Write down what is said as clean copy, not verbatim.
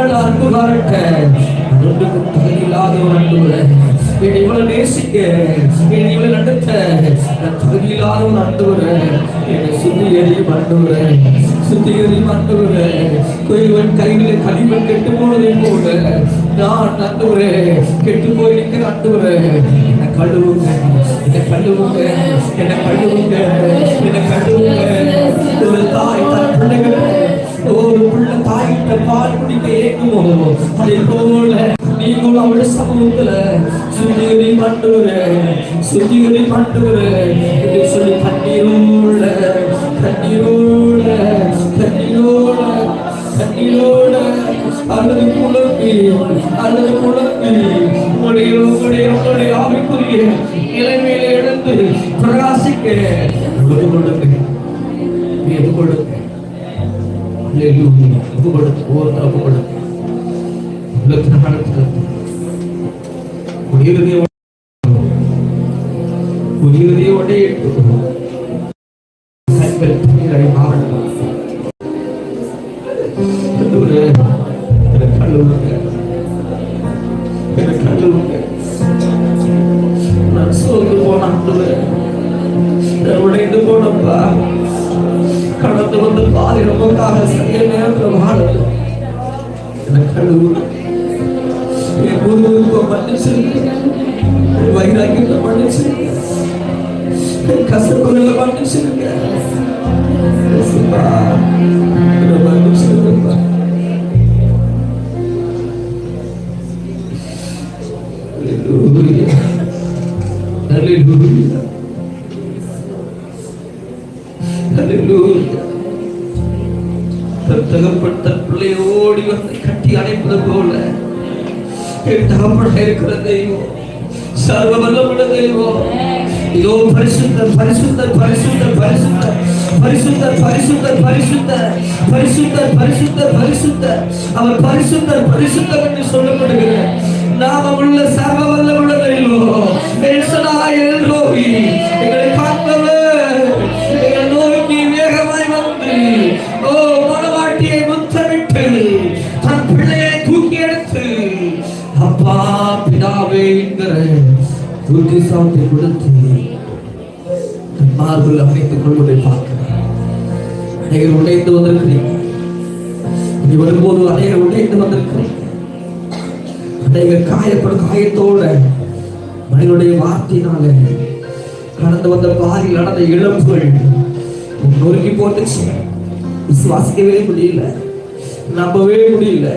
அன்பு காட்ட தகுதியில்லாதவன் அன்புற என்னை இவ்வளவு நேசிக்க என்னை இவ்வளவு நடத்த தகுதியில்லாதவன் அன்புற என்னை சுத்திகரியும் அன்புற சுத்திகரியும் அன்புற கோயில்வன் கைகளை களிமண் கெட்டு போனதை போல நான் அன்புற கெட்டு போய் நிற்கிற அன்புற என்னை கழுவுங்க என்னை கழுவுங்க என்னை கழுவுங்க என்னை கழுவுங்க. ஒரு தாய் தன் பிள்ளைகளை ஒரு பிள்ளை தாயிட்ட பால் குடிக்க ஏற்குமோ அதே போல நீங்களும் அவருடைய சமூகத்துல சுத்திகரி பண்ணுவரு என்று சொல்லி கண்ணீரோட கண்ணீரோட கண்ணீரோட கண்ணீரோட அல்லது குழப்பி உங்களுடைய ஆவிக்குரிய நிலைமையில எழுந்து பிரகாசிக்க கொடுங்க. உடைந்து போனப்பா கடந்து வந்து பாதி நமக்காக சரியா நேரத்தில் வாழல மன்னிச்சு வைராக்கியத்தை மன்னிச்சு கஷ்டப்படல மன்னிச்சிருக்க மன்னிச்சிருப்பா. தகப்பட்ட பிள்ளையோடி வந்து கட்டி அணைப்பது போல என் தகப்பட்ட இருக்கிற தெய்வம் சர்வ வல்லமுள்ள தெய்வம் இதோ பரிசுத்தர் பரிசுத்தர் பரிசுத்தர் பரிசுத்தர் பரிசுத்தர் பரிசுத்தர் பரிசுத்தர் பரிசுத்தர் பரிசுத்தர் பரிசுத்தர் அவர் பரிசுத்தர் பரிசுத்தர் என்று சொல்லப்படுகிற நாமமுள்ள சர்வ வல்லமுள்ள தெய்வம் எல்ரோஹி எங்களை காப்பவர் எங்களை நோக்கி வேகமாய் வந்து மனவாட்டியை முத்தமிட்டு தன் பிள்ளையை தூக்கி எடுத்து அப்பா பிதாவே என்கிற தூக்கி சாப்பிட்டு கொடுத்து மார்பில் அமைத்துக் கொள்வதை பார்க்கிறேன். அனைவரும் உடைந்து வந்திருக்கிறீங்க. இனி வரும்போது அனைவரும் உடைந்து வந்திருக்கிறீங்க. அனைவர் காயப்படும் காயத்தோட மனிதனுடைய வார்த்தையினால கடந்து வந்த பாரில் நடந்த இழப்புகள் நொறுக்கி போட்டுச்சு. விசுவாசிக்கவே முடியல, நம்பவே முடியல.